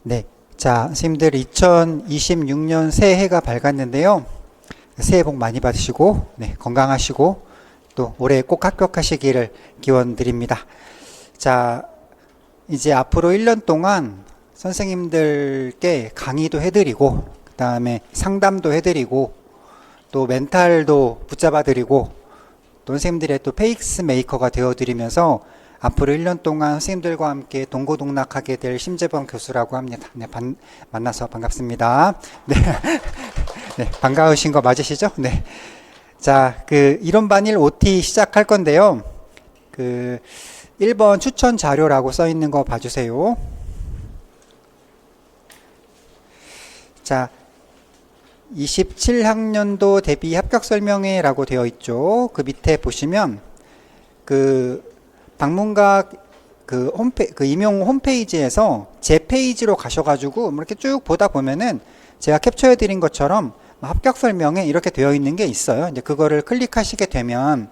네. 자, 선생님들 2026년 새해가 밝았는데요. 새해 복 많이 받으시고, 네, 건강하시고, 또 올해 꼭 합격하시기를 기원드립니다. 자, 이제 앞으로 1년 동안 선생님들께 강의도 해드리고, 그 다음에 상담도 해드리고, 또 멘탈도 붙잡아드리고, 또 선생님들의 또 페이스 메이커가 되어드리면서 앞으로 1년 동안 선생님들과 함께 동고동락하게 될 심재범 교수라고 합니다. 네, 만나서 반갑습니다. 네. 네, 반가우신 거 맞으시죠? 네. 자, 이론반 1 OT 시작할 건데요. 1번 추천 자료라고 써 있는 거 봐주세요. 자, 27학년도 대비 합격 설명회라고 되어 있죠. 그 밑에 보시면 방문각 임용 홈페이지에서 제 페이지로 가셔가지고 이렇게 쭉 보다 보면은 제가 캡처해 드린 것처럼 합격 설명회 이렇게 되어 있는 게 있어요. 이제 그거를 클릭하시게 되면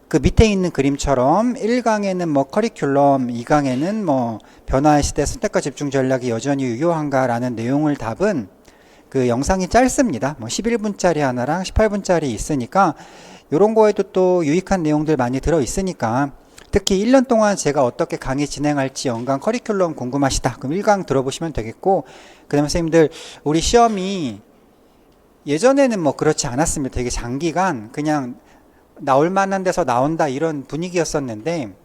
그 밑에 있는 그림처럼 1강에는 뭐 커리큘럼, 2강에는 뭐 변화의 시대 선택과 집중 전략이 여전히 유효한가라는 내용을 답은 그 영상이 짧습니다. 뭐 11분짜리 하나랑 18분짜리 있으니까 이런 거에도 또 유익한 내용들 많이 들어 있으니까 특히 1년 동안 제가 어떻게 강의 진행할지 연간 커리큘럼 궁금하시다. 그럼 1강 들어보시면 되겠고, 그 다음에 선생님들 우리 시험이 예전에는 뭐 그렇지 않았습니다. 되게 장기간 그냥 나올 만한 데서 나온다 이런 분위기였었는데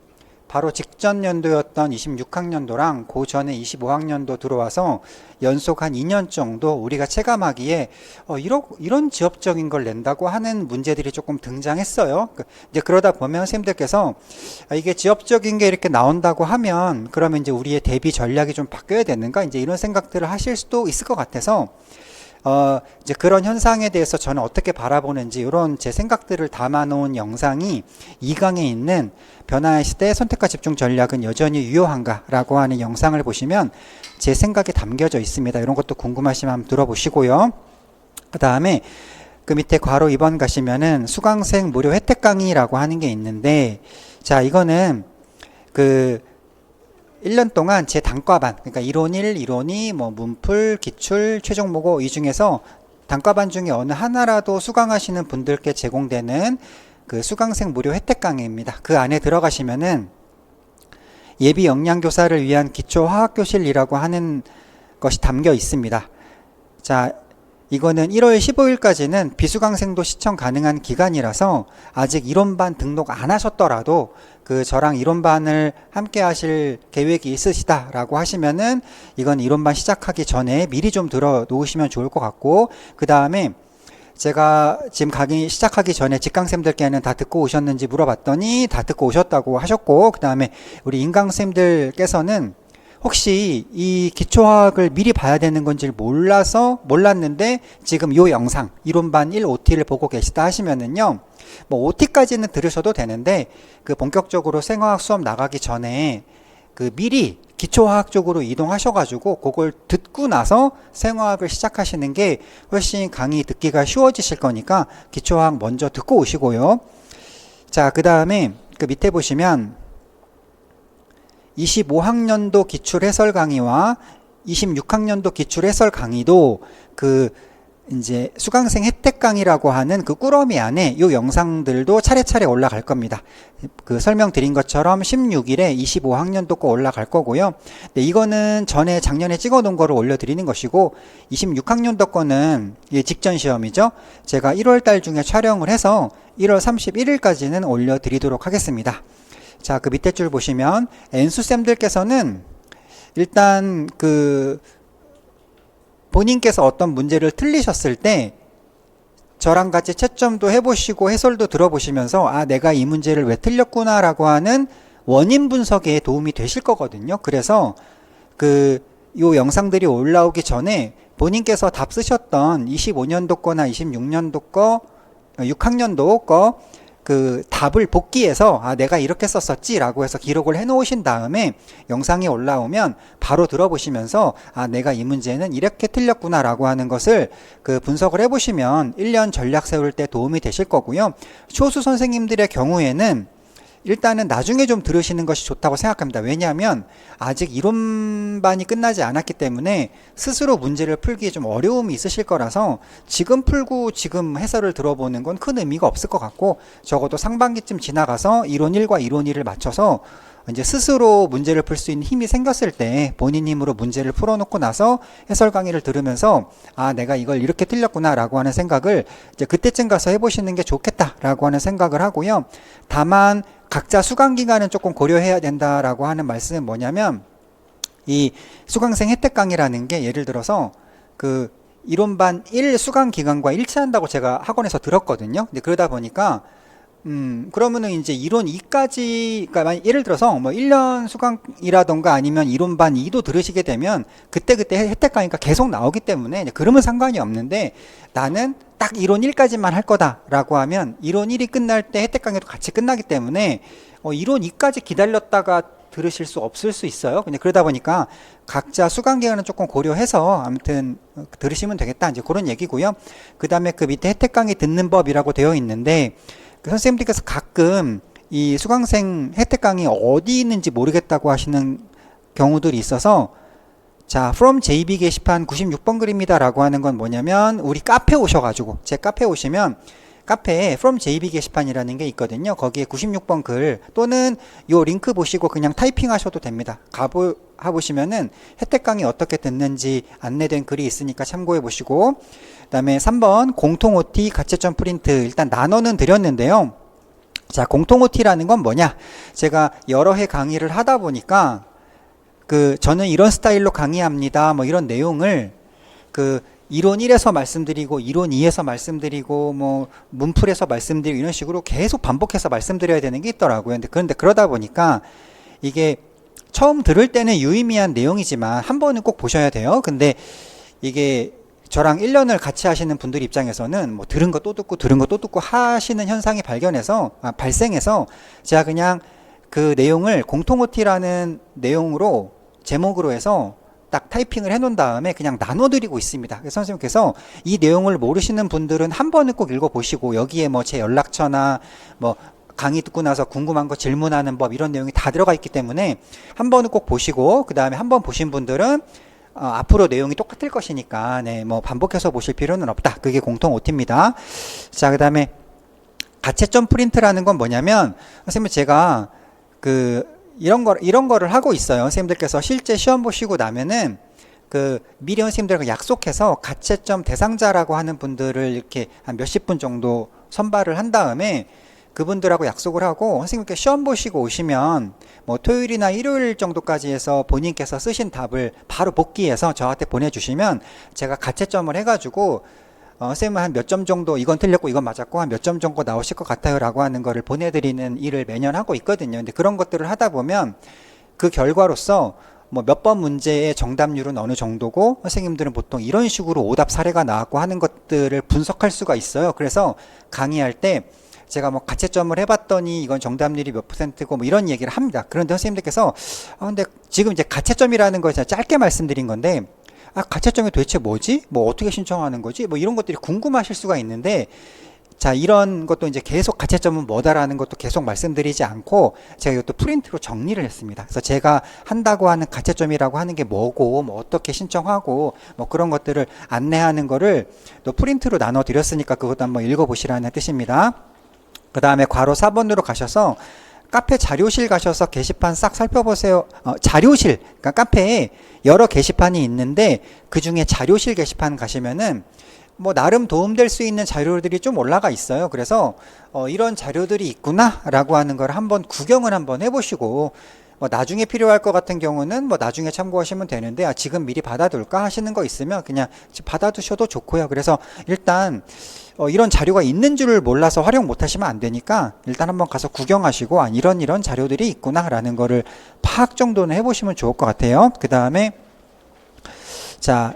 바로 직전 연도였던 26학년도랑 그 전에 25학년도 들어와서 연속 한 2년 정도 우리가 체감하기에 이런 지엽적인 걸 낸다고 하는 문제들이 조금 등장했어요. 이제 그러다 보면 선생님들께서 이게 지엽적인 게 이렇게 나온다고 하면 그러면 이제 우리의 대비 전략이 좀 바뀌어야 되는가 이제 이런 생각들을 하실 수도 있을 것 같아서 이제 그런 현상에 대해서 저는 어떻게 바라보는지 이런 제 생각들을 담아놓은 영상이 2강에 있는 변화의 시대 선택과 집중 전략은 여전히 유효한가 라고 하는 영상을 보시면 제 생각이 담겨져 있습니다. 이런 것도 궁금하시면 한번 들어보시고요. 그 다음에 그 밑에 괄호 2번 가시면은 수강생 무료 혜택 강의라고 하는 게 있는데, 자, 이거는 1년 동안 제 단과반, 그러니까 이론 1, 이론 2, 뭐 문풀, 기출, 최종 모고 이 중에서 단과반 중에 어느 하나라도 수강하시는 분들께 제공되는 그 수강생 무료 혜택 강의입니다. 그 안에 들어가시면은 예비 역량교사를 위한 기초화학교실이라고 하는 것이 담겨 있습니다. 자, 이거는 1월 15일까지는 비수강생도 시청 가능한 기간이라서 아직 이론반 등록 안 하셨더라도 저랑 이론반을 함께 하실 계획이 있으시다라고 하시면은 이건 이론반 시작하기 전에 미리 좀 들어 놓으시면 좋을 것 같고, 그 다음에 제가 지금 강의 시작하기 전에 직강생들께는 다 듣고 오셨는지 물어봤더니 다 듣고 오셨다고 하셨고, 그 다음에 우리 인강생들께서는 혹시 이 기초화학을 미리 봐야 되는 건지 몰랐는데 지금 요 영상 이론반 1 OT를 보고 계시다 하시면은요, 뭐 OT까지는 들으셔도 되는데 본격적으로 생화학 수업 나가기 전에 미리 기초화학 쪽으로 이동하셔가지고 그걸 듣고 나서 생화학을 시작하시는 게 훨씬 강의 듣기가 쉬워지실 거니까 기초화학 먼저 듣고 오시고요. 자, 그 다음에 밑에 보시면 25학년도 기출 해설 강의와 26학년도 기출 해설 강의도 이제 수강생 혜택 강의라고 하는 꾸러미 안에 이 영상들도 차례차례 올라갈 겁니다. 설명드린 것처럼 16일에 25학년도 거 올라갈 거고요. 네, 이거는 작년에 찍어 놓은 거를 올려드리는 것이고, 26학년도 거는 직전 시험이죠. 제가 1월 달 중에 촬영을 해서 1월 31일까지는 올려드리도록 하겠습니다. 자, 밑에 줄 보시면 N수쌤들께서는 일단 본인께서 어떤 문제를 틀리셨을 때 저랑 같이 채점도 해보시고 해설도 들어보시면서 내가 이 문제를 왜 틀렸구나 라고 하는 원인 분석에 도움이 되실 거거든요. 그래서 요 영상들이 올라오기 전에 본인께서 답 쓰셨던 25년도 거나 26년도 거, 6학년도 거 답을 복기해서 내가 이렇게 썼었지 라고 해서 기록을 해 놓으신 다음에 영상이 올라오면 바로 들어보시면서 내가 이 문제는 이렇게 틀렸구나 라고 하는 것을 분석을 해 보시면 1년 전략 세울 때 도움이 되실 거고요. 초수 선생님들의 경우에는 일단은 나중에 좀 들으시는 것이 좋다고 생각합니다. 왜냐하면 아직 이론반이 끝나지 않았기 때문에 스스로 문제를 풀기에 좀 어려움이 있으실 거라서 지금 풀고 지금 해설을 들어보는 건 큰 의미가 없을 것 같고, 적어도 상반기쯤 지나가서 이론 1과 이론 2를 맞춰서 이제 스스로 문제를 풀 수 있는 힘이 생겼을 때 본인 힘으로 문제를 풀어놓고 나서 해설 강의를 들으면서 아, 내가 이걸 이렇게 틀렸구나 라고 하는 생각을 이제 그때쯤 가서 해보시는 게 좋겠다 라고 하는 생각을 하고요. 다만 각자 수강 기간은 조금 고려해야 된다라고 하는 말씀은 뭐냐면, 이 수강생 혜택 강의라는 게 예를 들어서 그 이론반 1 수강 기간과 일치한다고 제가 학원에서 들었거든요. 근데 그러다 보니까 그러면은 이제 이론 2까지, 그러니까 예를 들어서 뭐 1년 수강이라던가 아니면 이론반 2도 들으시게 되면 그때그때 혜택 강의가 계속 나오기 때문에 그러면 상관이 없는데, 나는 딱 이론 1까지만 할 거다라고 하면 이론 1이 끝날 때 혜택 강의도 같이 끝나기 때문에 이론 2까지 기다렸다가 들으실 수 없을 수 있어요. 근데 그러다 보니까 각자 수강 기간은 조금 고려해서 아무튼 들으시면 되겠다, 이제 그런 얘기고요. 그 다음에 그 밑에 혜택 강의 듣는 법이라고 되어 있는데, 그 선생님들께서 가끔 이 수강생 혜택 강의 어디 있는지 모르겠다고 하시는 경우들이 있어서, 자, from JB 게시판 96번 글입니다 라고 하는 건 뭐냐면, 우리 카페 오셔가지고, 제 카페 오시면 카페에 from JB 게시판이라는 게 있거든요. 거기에 96번 글 또는 요 링크 보시고 그냥 타이핑 하셔도 됩니다. 가보시면은 혜택 강의 어떻게 듣는지 안내된 글이 있으니까 참고해 보시고, 그 다음에 3번 공통 OT 가채점 프린트, 일단 나눠는 드렸는데요. 자, 공통 OT라는 건 뭐냐, 제가 여러 해 강의를 하다 보니까 저는 이런 스타일로 강의합니다 뭐 이런 내용을 이론 1에서 말씀드리고 이론 2에서 말씀드리고 뭐 문풀에서 말씀드리고 이런 식으로 계속 반복해서 말씀드려야 되는 게 있더라고요. 그런데 그러다 보니까 이게 처음 들을 때는 유의미한 내용이지만 한 번은 꼭 보셔야 돼요. 근데 이게 저랑 1년을 같이 하시는 분들 입장에서는 뭐 들은 거 또 듣고 들은 거 또 듣고 하시는 현상이 발생해서 제가 그냥 그 내용을 공통 OT라는 내용으로 제목으로 해서 딱 타이핑을 해놓은 다음에 그냥 나눠드리고 있습니다. 그래서 선생님께서 이 내용을 모르시는 분들은 한 번은 꼭 읽어보시고, 여기에 뭐 제 연락처나 뭐 강의 듣고 나서 궁금한 거 질문하는 법 이런 내용이 다 들어가 있기 때문에 한 번은 꼭 보시고, 그 다음에 한 번 보신 분들은 앞으로 내용이 똑같을 것이니까 뭐 반복해서 보실 필요는 없다. 그게 공통 OT입니다. 자, 그 다음에 가채점 프린트라는 건 뭐냐면, 선생님 제가 이런 거를 하고 있어요. 선생님들께서 실제 시험 보시고 나면은 미리 선생님들과 약속해서 가채점 대상자라고 하는 분들을 이렇게 한 몇십 분 정도 선발을 한 다음에 그분들하고 약속을 하고, 선생님께 시험 보시고 오시면 뭐 토요일이나 일요일 정도까지 해서 본인께서 쓰신 답을 바로 복기해서 저한테 보내주시면 제가 가채점을 해가지고 선생님은 한 몇 점 정도 이건 틀렸고 이건 맞았고 한 몇 점 정도 나오실 것 같아요 라고 하는 거를 보내드리는 일을 매년 하고 있거든요. 근데 그런 것들을 하다 보면 그 결과로서 뭐 몇 번 문제의 정답률은 어느 정도고, 선생님들은 보통 이런 식으로 오답 사례가 나왔고 하는 것들을 분석할 수가 있어요. 그래서 강의할 때 제가 뭐 가채점을 해봤더니 이건 정답률이 몇 %고 뭐 이런 얘기를 합니다. 그런데 선생님들께서 근데 지금 이제 가채점이라는 걸 제가 짧게 말씀드린 건데, 가채점이 도대체 뭐지? 뭐 어떻게 신청하는 거지? 뭐 이런 것들이 궁금하실 수가 있는데, 자, 이런 것도 이제 계속 가채점은 뭐다라는 것도 계속 말씀드리지 않고 제가 이것도 프린트로 정리를 했습니다. 그래서 제가 한다고 하는 가채점이라고 하는 게 뭐고, 뭐 어떻게 신청하고 뭐 그런 것들을 안내하는 거를 또 프린트로 나눠 드렸으니까 그것도 한번 읽어보시라는 뜻입니다. 그 다음에 괄호 4번으로 가셔서 카페 자료실 가셔서 게시판 싹 살펴보세요. 자료실, 그러니까 카페에 여러 게시판이 있는데 그 중에 자료실 게시판 가시면은 뭐 나름 도움될 수 있는 자료들이 좀 올라가 있어요. 그래서 이런 자료들이 있구나 라고 하는 걸 한번 구경을 한번 해보시고, 뭐 나중에 필요할 것 같은 경우는 뭐 나중에 참고하시면 되는데, 지금 미리 받아둘까 하시는 거 있으면 그냥 받아두셔도 좋고요. 그래서 일단 이런 자료가 있는 줄을 몰라서 활용 못 하시면 안 되니까 일단 한번 가서 구경하시고 이런 자료들이 있구나 라는 거를 파악 정도는 해보시면 좋을 것 같아요. 그 다음에 자,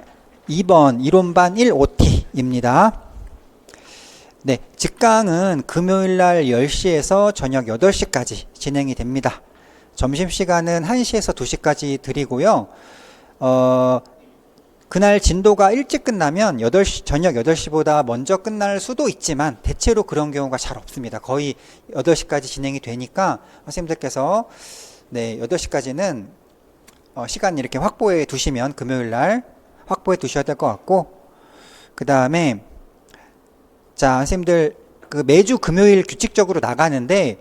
2번 이론반 1 OT입니다. 네, 직강은 금요일날 10시에서 저녁 8시까지 진행이 됩니다. 점심시간은 1시에서 2시까지 드리고요. 그날 진도가 일찍 끝나면 8시, 저녁 8시보다 먼저 끝날 수도 있지만 대체로 그런 경우가 잘 없습니다. 거의 8시까지 진행이 되니까 선생님들께서 네, 8시까지는 시간 이렇게 확보해 두시면 금요일 날 확보해 두셔야 될 것 같고, 그 다음에 자, 선생님들 그 매주 금요일 규칙적으로 나가는데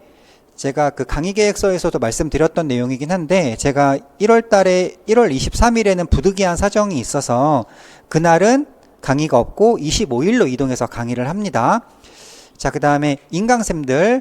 제가 그 강의 계획서에서도 말씀드렸던 내용이긴 한데, 제가 1월 달에 1월 23일에는 부득이한 사정이 있어서 그날은 강의가 없고 25일로 이동해서 강의를 합니다. 자, 그 다음에 인강쌤들은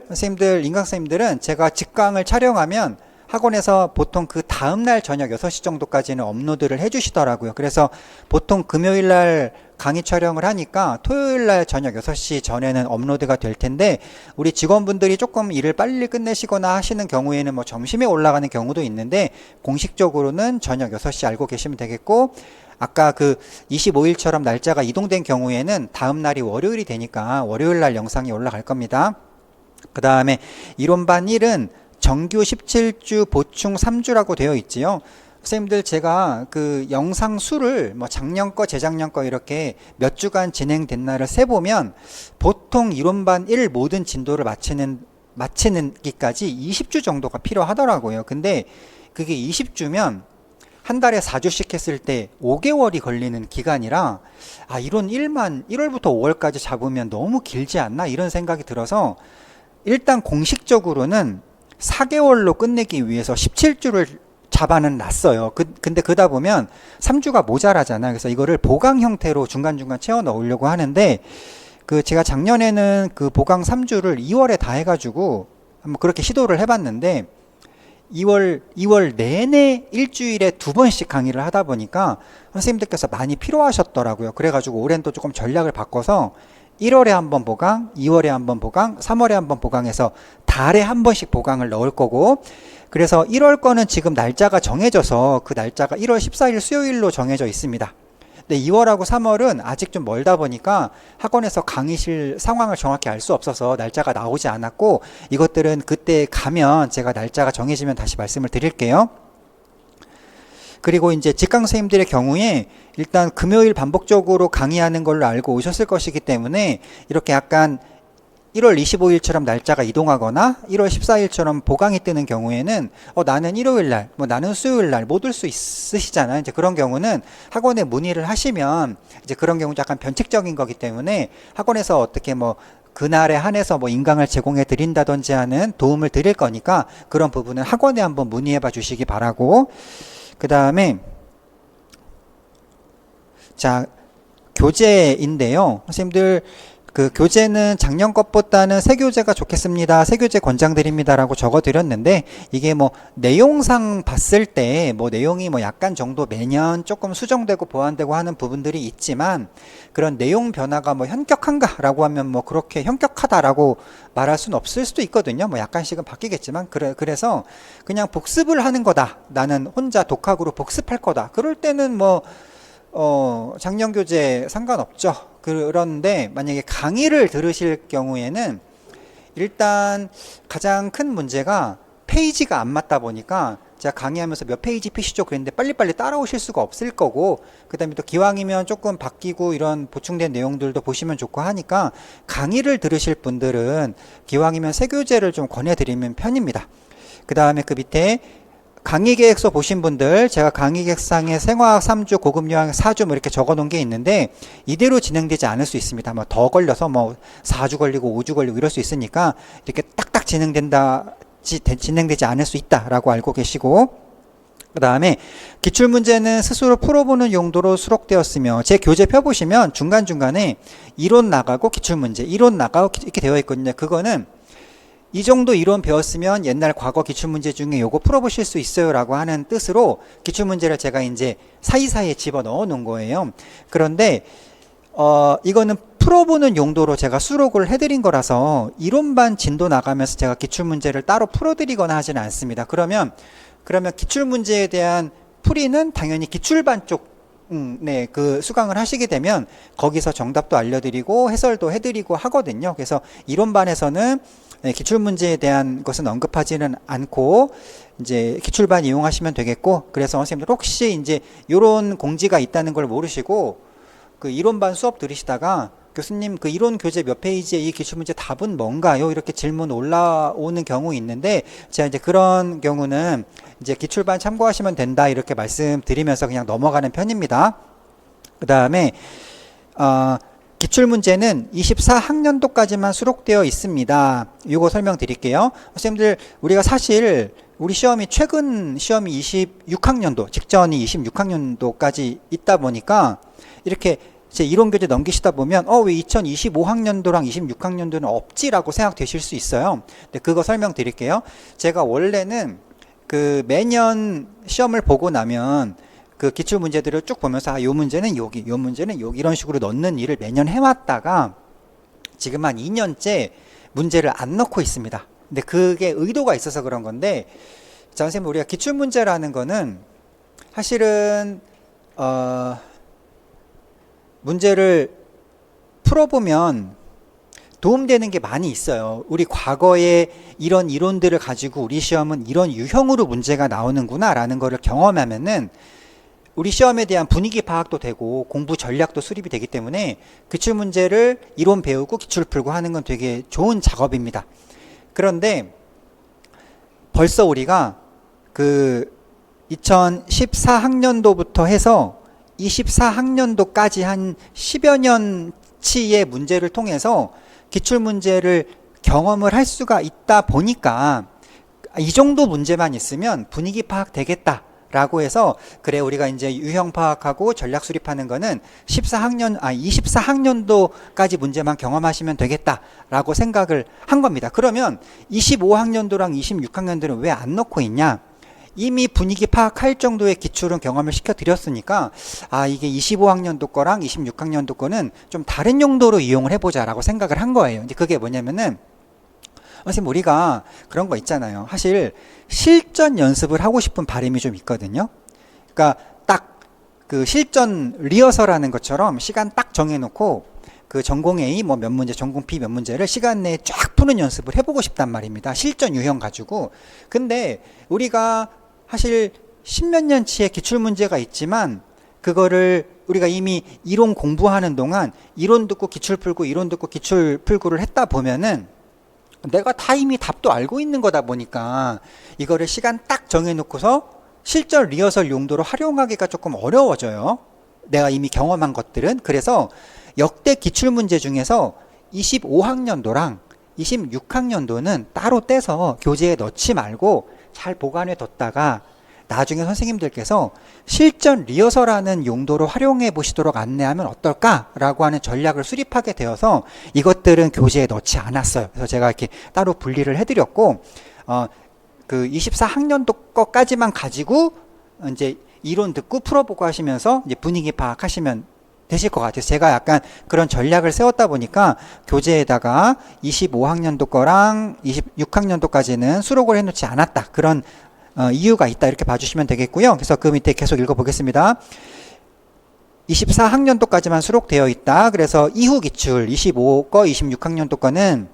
제가 직강을 촬영하면 학원에서 보통 그 다음날 저녁 6시 정도까지는 업로드를 해주시더라고요. 그래서 보통 금요일날 강의 촬영을 하니까 토요일날 저녁 6시 전에는 업로드가 될 텐데, 우리 직원분들이 조금 일을 빨리 끝내시거나 하시는 경우에는 뭐 점심에 올라가는 경우도 있는데, 공식적으로는 저녁 6시 알고 계시면 되겠고, 아까 그 25일처럼 날짜가 이동된 경우에는 다음 날이 월요일이 되니까 월요일날 영상이 올라갈 겁니다. 그 다음에 이론반 1은 정규 17주 보충 3주라고 되어 있지요. 선생님들 제가 그 영상 수를 뭐 작년 거 재작년 거 이렇게 몇 주간 진행된 날을 세보면 보통 이론반 1 모든 진도를 마치는 기까지 20주 정도가 필요하더라고요. 근데 그게 20주면 한 달에 4주씩 했을 때 5개월이 걸리는 기간이라, 아, 이론 1만 1월부터 5월까지 잡으면 너무 길지 않나 이런 생각이 들어서 일단 공식적으로는 4개월로 끝내기 위해서 17주를 잡아는 놨어요. 근데 그러다 보면 3주가 모자라잖아요. 그래서 이거를 보강 형태로 중간중간 채워 넣으려고 하는데, 그 제가 작년에는 그 보강 3주를 2월에 다 해가지고 한번 그렇게 시도를 해봤는데, 2월 내내 일주일에 2번씩 강의를 하다 보니까 선생님들께서 많이 피로하셨더라고요. 그래가지고 올해는 또 조금 전략을 바꿔서 1월에 한번 보강, 2월에 한번 보강, 3월에 한번 보강해서 달에 한 번씩 보강을 넣을 거고, 그래서 1월 거는 지금 날짜가 정해져서 그 날짜가 1월 14일 수요일로 정해져 있습니다. 근데 2월하고 3월은 아직 좀 멀다 보니까 학원에서 강의실 상황을 정확히 알 수 없어서 날짜가 나오지 않았고, 이것들은 그때 가면 제가 날짜가 정해지면 다시 말씀을 드릴게요. 그리고 이제 직강 선생님들의 경우에 일단 금요일 반복적으로 강의하는 걸로 알고 오셨을 것이기 때문에 이렇게 약간 1월 25일처럼 날짜가 이동하거나 1월 14일처럼 보강이 뜨는 경우에는 나는 일요일 날, 뭐 나는 수요일 날 못 올 수 있으시잖아요. 이제 그런 경우는 학원에 문의를 하시면, 이제 그런 경우 약간 변칙적인 거기 때문에 학원에서 어떻게 뭐 그날에 한해서 뭐 인강을 제공해 드린다든지 하는 도움을 드릴 거니까 그런 부분은 학원에 한번 문의해 봐 주시기 바라고, 그 다음에 자, 교재인데요. 선생님들 그 교재는 작년 것보다는 새 교재가 좋겠습니다, 새 교재 권장드립니다 라고 적어 드렸는데, 이게 뭐 내용상 봤을 때 뭐 내용이 뭐 약간 정도 매년 조금 수정되고 보완되고 하는 부분들이 있지만, 그런 내용 변화가 뭐 현격한가 라고 하면 뭐 그렇게 현격하다라고 말할 수는 없을 수도 있거든요. 뭐 약간씩은 바뀌겠지만, 그래서 그냥 복습을 하는 거다, 나는 혼자 독학으로 복습할 거다, 그럴 때는 뭐 작년 교재 상관없죠. 그런데 만약에 강의를 들으실 경우에는 일단 가장 큰 문제가 페이지가 안 맞다 보니까, 제가 강의하면서 몇 페이지 피시죠 그랬는데 빨리빨리 따라오실 수가 없을 거고, 그 다음에 또 기왕이면 조금 바뀌고 이런 보충된 내용들도 보시면 좋고 하니까, 강의를 들으실 분들은 기왕이면 새 교재를 좀 권해드리는 편입니다. 그 다음에 그 밑에 강의 계획서 보신 분들, 제가 강의 계획상에 생화학 3주, 고급유학 4주 뭐 이렇게 적어 놓은 게 있는데, 이대로 진행되지 않을 수 있습니다. 뭐 더 걸려서 뭐 4주 걸리고 5주 걸리고 이럴 수 있으니까 이렇게 딱딱 진행되지 않을 수 있다라고 알고 계시고, 그 다음에 기출문제는 스스로 풀어보는 용도로 수록되었으며, 제 교재 펴보시면 중간중간에 이론 나가고 기출문제, 이론 나가고 이렇게 되어 있거든요. 그거는 이 정도 이론 배웠으면 옛날 과거 기출문제 중에 요거 풀어보실 수 있어요 라고 하는 뜻으로 기출문제를 제가 이제 사이사이에 집어 넣어 놓은 거예요. 그런데 이거는 풀어보는 용도로 제가 수록을 해드린 거라서 이론반 진도 나가면서 제가 기출문제를 따로 풀어드리거나 하지는 않습니다. 그러면 기출문제에 대한 풀이는 당연히 기출반 쪽 네, 그 수강을 하시게 되면 거기서 정답도 알려드리고 해설도 해드리고 하거든요. 그래서 이론반에서는 네, 기출문제에 대한 것은 언급하지는 않고 이제 기출반 이용하시면 되겠고, 그래서 선생님들 혹시 이제 이런 공지가 있다는 걸 모르시고 그 이론반 수업 들으시다가 교수님 그 이론 교재 몇 페이지에 이 기출문제 답은 뭔가요? 이렇게 질문 올라오는 경우 있는데, 제가 이제 그런 경우는 이제 기출반 참고하시면 된다 이렇게 말씀드리면서 그냥 넘어가는 편입니다. 그 다음에 기출문제는 24학년도까지만 수록되어 있습니다. 이거 설명드릴게요. 선생님들 우리가 사실 우리 시험이 최근 시험이 26학년도 직전이 26학년도까지 있다 보니까 이렇게 제 이론교재 넘기시다 보면 왜 2025학년도랑 26학년도는 없지라고 생각되실 수 있어요. 근데 그거 설명드릴게요. 제가 원래는 그 매년 시험을 보고 나면 그 기출 문제들을 쭉 보면서 요 문제는 여기, 요 문제는 여기 이런 식으로 넣는 일을 매년 해왔다가 지금 한 2년째 문제를 안 넣고 있습니다. 근데 그게 의도가 있어서 그런 건데, 자, 선생님 우리가 기출 문제라는 거는 사실은 문제를 풀어보면 도움되는 게 많이 있어요. 우리 과거에 이런 이론들을 가지고 우리 시험은 이런 유형으로 문제가 나오는구나 라는 거를 경험하면은 우리 시험에 대한 분위기 파악도 되고 공부 전략도 수립이 되기 때문에 기출 문제를 이론 배우고 기출 풀고 하는 건 되게 좋은 작업입니다. 그런데 벌써 우리가 그 2014학년도부터 해서 24학년도까지 한 10여 년치의 문제를 통해서 기출문제를 경험을 할 수가 있다 보니까 이 정도 문제만 있으면 분위기 파악 되겠다 라고 해서, 그래 우리가 이제 유형 파악하고 전략 수립하는 거는 24학년도까지 문제만 경험하시면 되겠다 라고 생각을 한 겁니다. 그러면 25학년도랑 26학년도는 왜 안 넣고 있냐? 이미 분위기 파악할 정도의 기출은 경험을 시켜드렸으니까 이게 25학년도 거랑 26학년도 거는 좀 다른 용도로 이용을 해보자 라고 생각을 한 거예요. 이제 그게 뭐냐면은 선생님 우리가 그런 거 있잖아요. 사실 실전 연습을 하고 싶은 바람이 좀 있거든요. 그러니까 딱 그 실전 리허설하는 것처럼 시간 딱 정해놓고 그 전공 A 뭐 몇 문제, 전공 B 몇 문제를 시간 내에 쫙 푸는 연습을 해보고 싶단 말입니다. 실전 유형 가지고. 근데 우리가 사실 십몇 년치의 기출문제가 있지만 그거를 우리가 이미 이론 공부하는 동안 이론 듣고 기출 풀고 이론 듣고 기출 풀고를 했다 보면은 내가 다 이미 답도 알고 있는 거다 보니까 이거를 시간 딱 정해놓고서 실전 리허설 용도로 활용하기가 조금 어려워져요. 내가 이미 경험한 것들은. 그래서 역대 기출문제 중에서 25학년도랑 26학년도는 따로 떼서 교재에 넣지 말고 잘 보관해 뒀다가 나중에 선생님들께서 실전 리허설하는 용도로 활용해 보시도록 안내하면 어떨까라고 하는 전략을 수립하게 되어서 이것들은 교재에 넣지 않았어요. 그래서 제가 이렇게 따로 분리를 해드렸고 그 24학년도 거까지만 가지고 이제 이론 듣고 풀어보고 하시면서 이제 분위기 파악하시면 되실 것 같아요. 제가 약간 그런 전략을 세웠다 보니까 교재에다가 25학년도 거랑 26학년도까지는 수록을 해놓지 않았다. 그런 이유가 있다 이렇게 봐주시면 되겠고요. 그래서 그 밑에 계속 읽어보겠습니다. 24학년도까지만 수록되어 있다. 그래서 이후 기출 25거 26학년도 거는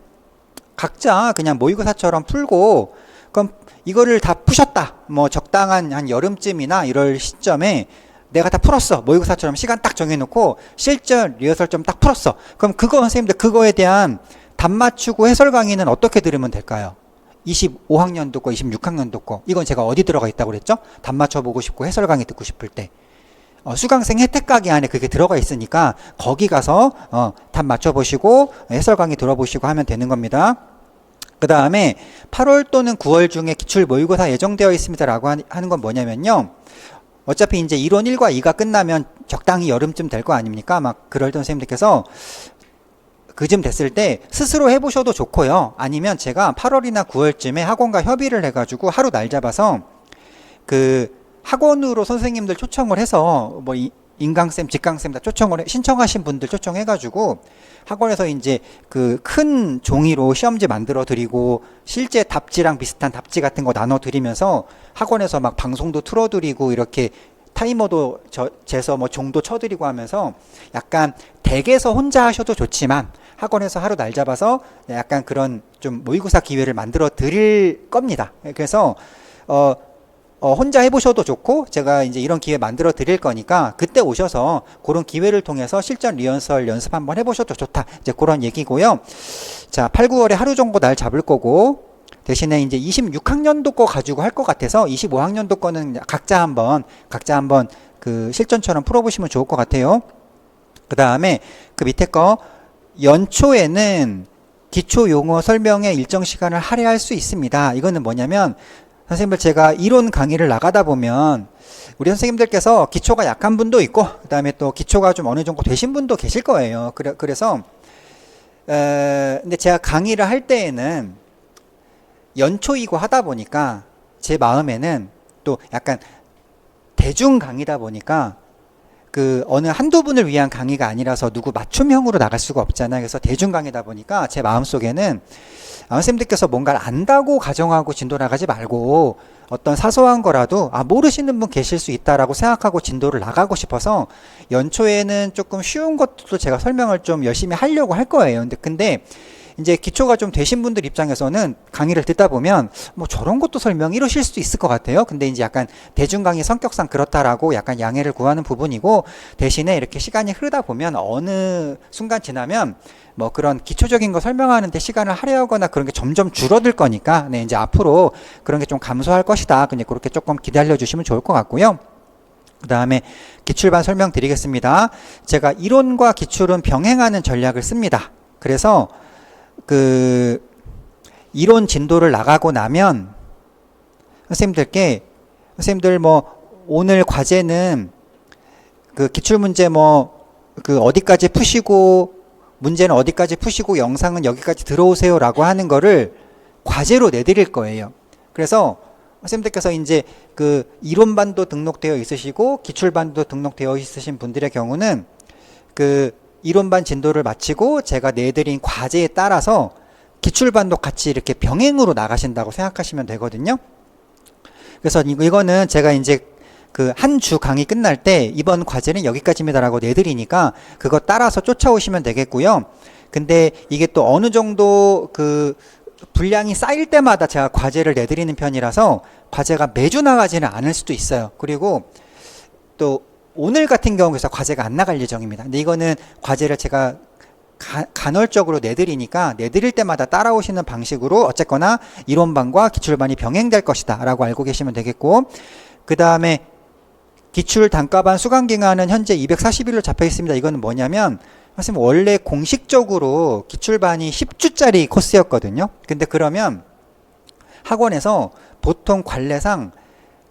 각자 그냥 모의고사처럼 풀고, 그럼 이거를 다 푸셨다. 뭐 적당한 한 여름쯤이나 이럴 시점에 내가 다 풀었어. 모의고사처럼 시간 딱 정해놓고 실전 리허설 좀 딱 풀었어. 그럼 그거 선생님들 그거에 대한 답 맞추고 해설 강의는 어떻게 들으면 될까요? 25학년도 거, 26학년도 거. 이건 제가 어디 들어가 있다고 그랬죠? 답 맞춰보고 싶고 해설 강의 듣고 싶을 때. 수강생 혜택 가게 안에 그게 들어가 있으니까 거기 가서 답 맞춰보시고 해설 강의 들어보시고 하면 되는 겁니다. 그 다음에 8월 또는 9월 중에 기출 모의고사 예정되어 있습니다 라고 하는 건 뭐냐면요. 어차피 이제 이론 1과 2가 끝나면 적당히 여름쯤 될 거 아닙니까? 막 그럴 때 선생님들께서 그쯤 됐을 때 스스로 해보셔도 좋고요. 아니면 제가 8월이나 9월쯤에 학원과 협의를 해가지고 하루 날 잡아서 그 학원으로 선생님들 초청을 해서 뭐 인강쌤, 직강쌤 다 신청하신 분들 초청해가지고 학원에서 이제 그 큰 종이로 시험지 만들어 드리고 실제 답지랑 비슷한 답지 같은 거 나눠 드리면서 학원에서 막 방송도 틀어 드리고 이렇게 타이머도 재서 뭐 종도 쳐드리고 하면서 약간 댁에서 혼자 하셔도 좋지만 학원에서 하루 날 잡아서 약간 그런 좀 모의고사 기회를 만들어 드릴 겁니다. 그래서 혼자 해보셔도 좋고 제가 이제 이런 기회 만들어 드릴 거니까 그때 오셔서 그런 기회를 통해서 실전 리허설 연습 한번 해보셔도 좋다. 이제 그런 얘기고요. 자, 8, 9월에 하루 정도 날 잡을 거고 대신에 이제 26학년도 거 가지고 할 것 같아서 25학년도 거는 각자 한번 그 실전처럼 풀어보시면 좋을 것 같아요. 그 다음에 그 밑에 거 연초에는 기초 용어 설명에 일정 시간을 할애할 수 있습니다. 이거는 뭐냐면 선생님들 제가 이론 강의를 나가다 보면 우리 선생님들께서 기초가 약한 분도 있고 그 다음에 또 기초가 좀 어느 정도 되신 분도 계실 거예요. 그래서 근데 제가 강의를 할 때에는 연초이고 하다 보니까 제 마음에는 또 약간 대중 강의다 보니까 그 어느 한두 분을 위한 강의가 아니라서 누구 맞춤형으로 나갈 수가 없잖아요. 그래서 대중 강의다 보니까 제 마음속에는 선생님들께서 뭔가를 안다고 가정하고 진도 나가지 말고 어떤 사소한 거라도 모르시는 분 계실 수 있다라고 생각하고 진도를 나가고 싶어서 연초에는 조금 쉬운 것도 제가 설명을 좀 열심히 하려고 할 거예요. 근데 이제 기초가 좀 되신 분들 입장에서는 강의를 듣다 보면 뭐 저런 것도 설명 이러실 수도 있을 것 같아요. 근데 이제 약간 대중 강의 성격상 그렇다라고 약간 양해를 구하는 부분이고 대신에 이렇게 시간이 흐르다 보면 어느 순간 지나면 뭐 그런 기초적인 거 설명하는데 시간을 할애하거나 그런 게 점점 줄어들 거니까 이제 앞으로 그런 게 좀 감소할 것이다. 그냥 그렇게 조금 기다려 주시면 좋을 것 같고요. 그 다음에 기출반 설명드리겠습니다. 제가 이론과 기출은 병행하는 전략을 씁니다. 그래서 그 이론 진도를 나가고 나면 선생님들 뭐 오늘 과제는 그 기출문제 뭐 그 어디까지 푸시고 문제는 어디까지 푸시고 영상은 여기까지 들어오세요 라고 하는 거를 과제로 내드릴 거예요. 그래서 선생님들께서 이제 그 이론반도 등록되어 있으시고 기출반도 등록되어 있으신 분들의 경우는 그 이론반 진도를 마치고 제가 내드린 과제에 따라서 기출반도 같이 이렇게 병행으로 나가신다고 생각하시면 되거든요. 그래서 이거는 제가 이제 그 한 주 강의 끝날 때 이번 과제는 여기까지입니다라고 내드리니까 그거 따라서 쫓아오시면 되겠고요. 근데 이게 또 어느 정도 그 분량이 쌓일 때마다 제가 과제를 내드리는 편이라서 과제가 매주 나가지는 않을 수도 있어요. 그리고 또 오늘 같은 경우에서 과제가 안 나갈 예정입니다. 근데 이거는 과제를 제가 간헐적으로 내드리니까 내드릴 때마다 따라오시는 방식으로 어쨌거나 이론반과 기출반이 병행될 것이다 라고 알고 계시면 되겠고 그 다음에 기출 단과반 수강기간은 현재 240일로 잡혀 있습니다. 이거는 뭐냐면 선생님 원래 공식적으로 기출반이 10주짜리 코스였거든요. 근데 그러면 학원에서 보통 관례상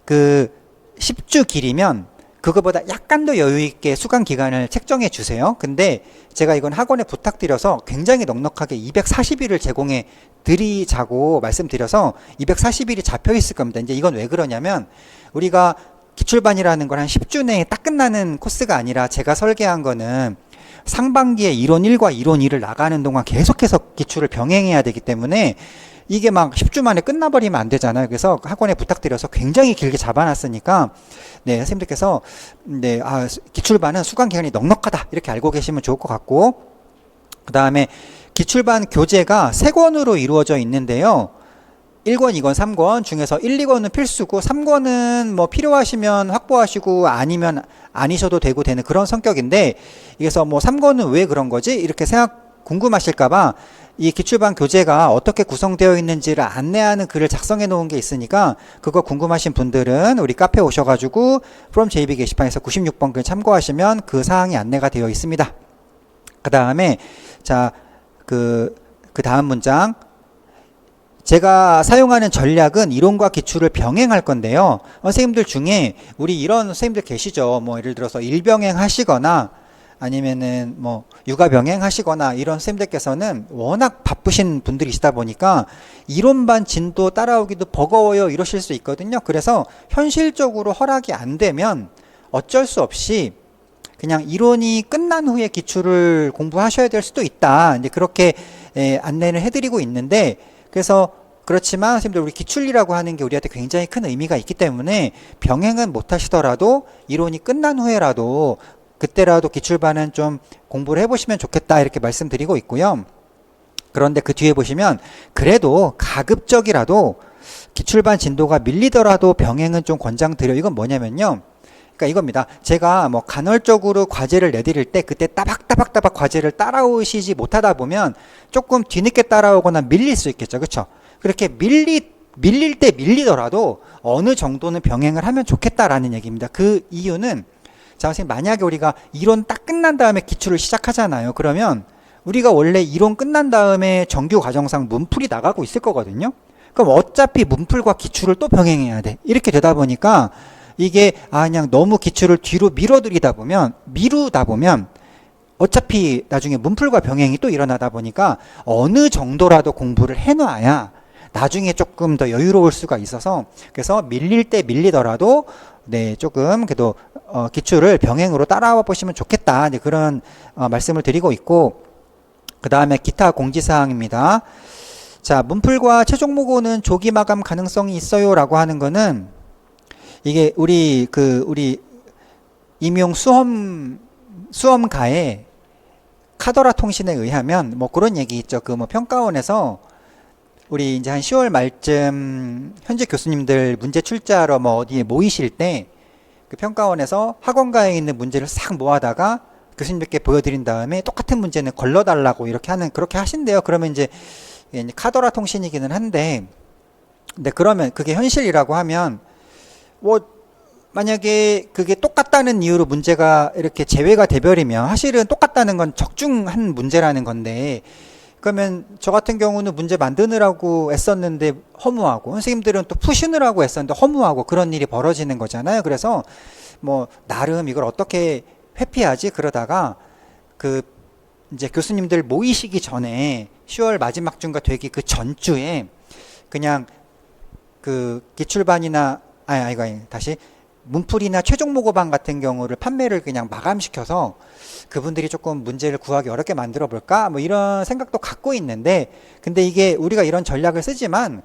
그 10주 길이면 그거보다 약간 더 여유 있게 수강 기간을 책정해 주세요. 근데 제가 이건 학원에 부탁드려서 굉장히 넉넉하게 240일을 제공해 드리자고 말씀드려서 240일이 잡혀 있을 겁니다. 이제 이건 왜 그러냐면 우리가 기출반이라는 건 한 10주 내에 딱 끝나는 코스가 아니라 제가 설계한 거는 상반기에 이론 1과 이론 2를 나가는 동안 계속해서 기출을 병행해야 되기 때문에 이게 막 10주 만에 끝나버리면 안 되잖아요. 그래서 학원에 부탁드려서 굉장히 길게 잡아놨으니까 네, 선생님들께서 네, 기출반은 수강 기간이 넉넉하다 이렇게 알고 계시면 좋을 것 같고 그 다음에 기출반 교재가 3권으로 이루어져 있는데요. 1권, 2권, 3권 중에서 1, 2권은 필수고 3권은 뭐 필요하시면 확보하시고 아니면 아니셔도 되고 되는 그런 성격인데 그래서 뭐 3권은 왜 그런 거지? 이렇게 궁금하실까봐 이 기출반 교재가 어떻게 구성되어 있는지를 안내하는 글을 작성해 놓은 게 있으니까 그거 궁금하신 분들은 우리 카페 오셔가지고 From JB 게시판에서 96번 글 참고하시면 그 사항이 안내가 되어 있습니다. 그 다음에 자, 그 다음 문장 제가 사용하는 전략은 이론과 기출을 병행할 건데요. 선생님들 중에 우리 이런 선생님들 계시죠. 뭐 예를 들어서 일병행 하시거나 아니면은 뭐 육아 병행 하시거나 이런 선생님들께서는 워낙 바쁘신 분들이시다 보니까 이론반 진도 따라오기도 버거워요 이러실 수 있거든요. 그래서 현실적으로 허락이 안 되면 어쩔 수 없이 그냥 이론이 끝난 후에 기출을 공부하셔야 될 수도 있다. 이제 그렇게 안내를 해드리고 있는데 그래서 그렇지만 선생님들 우리 기출이라고 하는 게 우리한테 굉장히 큰 의미가 있기 때문에 병행은 못 하시더라도 이론이 끝난 후에라도 그때라도 기출반은 좀 공부를 해보시면 좋겠다 이렇게 말씀드리고 있고요. 그런데 그 뒤에 보시면 그래도 가급적이라도 기출반 진도가 밀리더라도 병행은 좀 권장드려. 이건 뭐냐면요. 그러니까 이겁니다. 제가 뭐 간헐적으로 과제를 내드릴 때 그때 따박따박 과제를 따라오시지 못하다 보면 조금 뒤늦게 따라오거나 밀릴 수 있겠죠. 그렇죠? 그렇게 밀릴 때 밀리더라도 어느 정도는 병행을 하면 좋겠다라는 얘기입니다. 그 이유는 자, 선생님 만약에 우리가 이론 딱 끝난 다음에 기출을 시작하잖아요. 그러면 우리가 원래 이론 끝난 다음에 정규 과정상 문풀이 나가고 있을 거거든요. 그럼 어차피 문풀과 기출을 또 병행해야 돼. 이렇게 되다 보니까 이게 그냥 너무 기출을 뒤로 미루다 보면 어차피 나중에 문풀과 병행이 또 일어나다 보니까 어느 정도라도 공부를 해놔야 나중에 조금 더 여유로울 수가 있어서 그래서 밀릴 때 밀리더라도 네 조금 그래도 기출을 병행으로 따라와 보시면 좋겠다 이제 그런 말씀을 드리고 있고 그 다음에 기타 공지사항입니다. 자 문풀과 최종 모고는 조기 마감 가능성이 있어요라고 하는 거는 이게 우리 임용 수험가에 카더라 통신에 의하면 뭐 그런 얘기 있죠. 그 뭐 평가원에서 우리 이제 한 10월 말쯤 현재 교수님들 문제 출제하러 뭐 어디에 모이실 때 그 평가원에서 학원가에 있는 문제를 싹 모아다가 교수님들께 보여드린 다음에 똑같은 문제는 걸러달라고 그렇게 하신대요. 그러면 이제 카더라 통신이기는 한데, 근데 그러면 그게 현실이라고 하면 뭐 만약에 그게 똑같다는 이유로 문제가 이렇게 제외가 돼버리면 사실은 똑같다는 건 적중한 문제라는 건데 그러면 저 같은 경우는 문제 만드느라고 애썼는데 허무하고 선생님들은 또 푸시느라고 애썼는데 허무하고 그런 일이 벌어지는 거잖아요. 그래서 뭐 나름 이걸 어떻게 회피하지 그러다가 그 이제 교수님들 모이시기 전에 10월 마지막 주가 되기 그 전주에 그냥 그 기출반이나 다시 문풀이나 최종 모고반 같은 경우를 판매를 그냥 마감시켜서 그분들이 조금 문제를 구하기 어렵게 만들어 볼까 뭐 이런 생각도 갖고 있는데 근데 이게 우리가 이런 전략을 쓰지만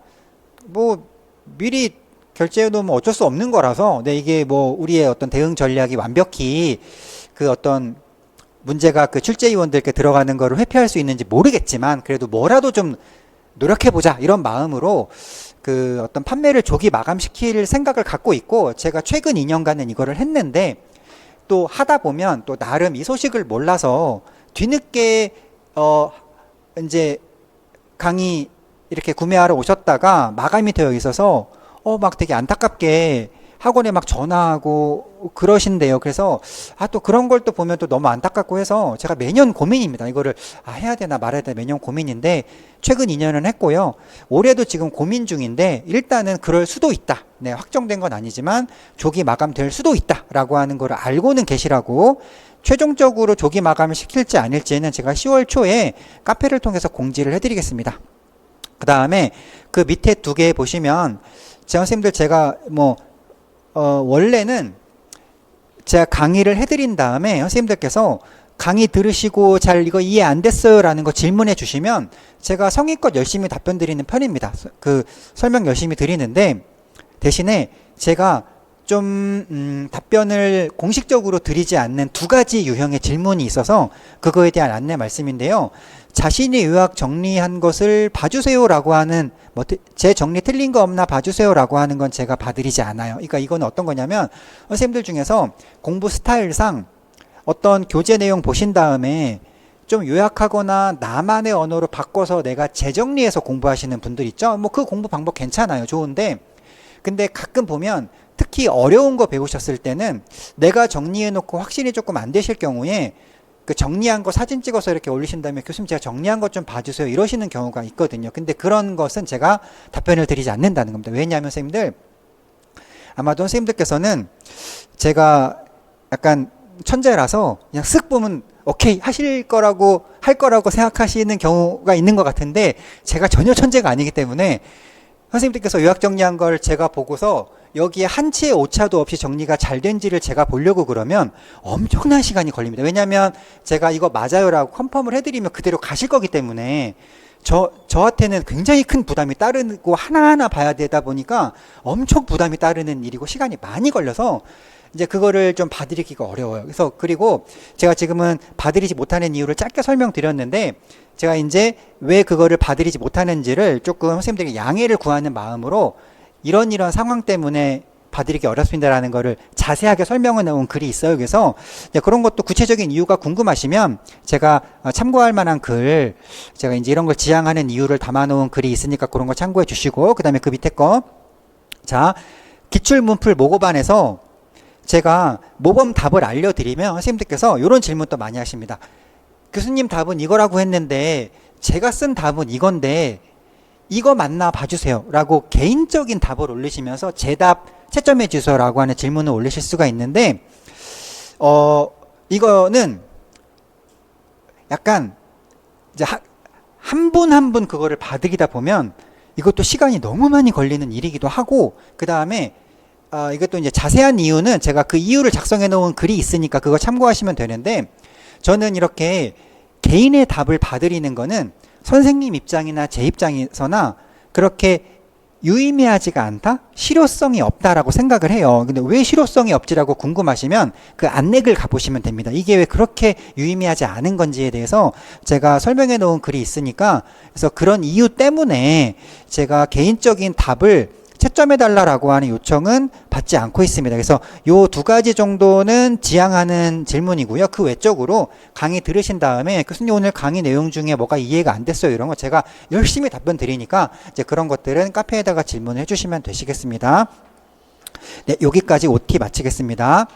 뭐 미리 결제해 놓으면 어쩔 수 없는 거라서 네 이게 뭐 우리의 어떤 대응 전략이 완벽히 그 어떤 문제가 그 출제위원들께 들어가는 거를 회피할 수 있는지 모르겠지만 그래도 뭐라도 좀 노력해보자 이런 마음으로 그 어떤 판매를 조기 마감시킬 생각을 갖고 있고 제가 최근 2년간은 이거를 했는데 또 하다 보면 또 나름 이 소식을 몰라서 뒤늦게 이제 강의 이렇게 구매하러 오셨다가 마감이 되어 있어서 막 되게 안타깝게 학원에 막 전화하고 그러신대요. 그래서 또 그런 걸 또 보면 또 너무 안타깝고 해서 제가 매년 고민입니다. 이거를 해야 되나 말아야 되나 매년 고민인데 최근 2년은 했고요. 올해도 지금 고민 중인데 일단은 그럴 수도 있다. 네, 확정된 건 아니지만 조기 마감될 수도 있다라고 하는 걸 알고는 계시라고 최종적으로 조기 마감을 시킬지 아닐지는 제가 10월 초에 카페를 통해서 공지를 해드리겠습니다. 그 다음에 그 밑에 두 개 보시면 선생님들 제가 뭐 원래는 제가 강의를 해드린 다음에 선생님들께서 강의 들으시고 잘 이거 이해 안 됐어요 라는 거 질문해 주시면 제가 성의껏 열심히 답변 드리는 편입니다. 그 설명 열심히 드리는데 대신에 제가 좀 답변을 공식적으로 드리지 않는 두 가지 유형의 질문이 있어서 그거에 대한 안내 말씀인데요. 자신이 요약 정리한 것을 봐주세요 라고 하는 뭐 제 정리 틀린 거 없나 봐주세요 라고 하는 건 제가 봐드리지 않아요. 그러니까 이건 어떤 거냐면 선생님들 중에서 공부 스타일상 어떤 교재 내용 보신 다음에 좀 요약하거나 나만의 언어로 바꿔서 내가 재정리해서 공부하시는 분들 있죠. 뭐 그 공부 방법 괜찮아요. 좋은데 근데 가끔 보면 특히 어려운 거 배우셨을 때는 내가 정리해 놓고 확실히 조금 안 되실 경우에 그 정리한 거 사진 찍어서 이렇게 올리신 다음에 교수님 제가 정리한 것 좀 봐주세요 이러시는 경우가 있거든요. 근데 그런 것은 제가 답변을 드리지 않는다는 겁니다. 왜냐하면 선생님들 아마도 선생님들께서는 제가 약간 천재라서 그냥 쓱 보면 오케이 할 거라고 생각하시는 경우가 있는 것 같은데 제가 전혀 천재가 아니기 때문에 선생님들께서 요약 정리한 걸 제가 보고서 여기에 한 치의 오차도 없이 정리가 잘 된지를 제가 보려고 그러면 엄청난 시간이 걸립니다. 왜냐하면 제가 이거 맞아요라고 컨펌을 해드리면 그대로 가실 거기 때문에 저한테는 굉장히 큰 부담이 따르고 하나하나 봐야 되다 보니까 엄청 부담이 따르는 일이고 시간이 많이 걸려서 이제 그거를 좀 봐드리기가 어려워요. 그래서 그리고 제가 지금은 봐드리지 못하는 이유를 짧게 설명드렸는데 제가 이제 왜 그거를 봐드리지 못하는지를 조금 선생님들에게 양해를 구하는 마음으로 이런 상황 때문에 봐드리기 어렵습니다라는 거를 자세하게 설명해 놓은 글이 있어요. 그래서 그런 것도 구체적인 이유가 궁금하시면 제가 참고할 만한 글, 제가 이제 이런 걸 지향하는 이유를 담아 놓은 글이 있으니까 그런 거 참고해 주시고, 그 다음에 그 밑에 거. 자, 기출문풀 모고반에서 제가 모범 답을 알려드리면 선생님들께서 이런 질문도 많이 하십니다. 교수님 답은 이거라고 했는데 제가 쓴 답은 이건데 이거 맞나 봐주세요 라고 개인적인 답을 올리시면서 제 답 채점해 주세요라고 하는 질문을 올리실 수가 있는데 이거는 약간 이제 한 분 한 분 그거를 받으리다 보면 이것도 시간이 너무 많이 걸리는 일이기도 하고, 그 다음에 이것도 이제 자세한 이유는 제가 그 이유를 작성해 놓은 글이 있으니까 그거 참고하시면 되는데, 저는 이렇게 개인의 답을 봐드리는 거는 선생님 입장이나 제 입장에서나 그렇게 유의미하지가 않다? 실효성이 없다라고 생각을 해요. 근데 왜 실효성이 없지라고 궁금하시면 그 안내글 가보시면 됩니다. 이게 왜 그렇게 유의미하지 않은 건지에 대해서 제가 설명해 놓은 글이 있으니까, 그래서 그런 이유 때문에 제가 개인적인 답을 채점해 달라라고 하는 요청은 받지 않고 있습니다. 그래서 요 두 가지 정도는 지향하는 질문이고요. 그 외적으로 강의 들으신 다음에 교수님 오늘 강의 내용 중에 뭐가 이해가 안 됐어요, 이런 거 제가 열심히 답변 드리니까 이제 그런 것들은 카페에다가 질문을 해주시면 되시겠습니다. 네, 여기까지 OT 마치겠습니다.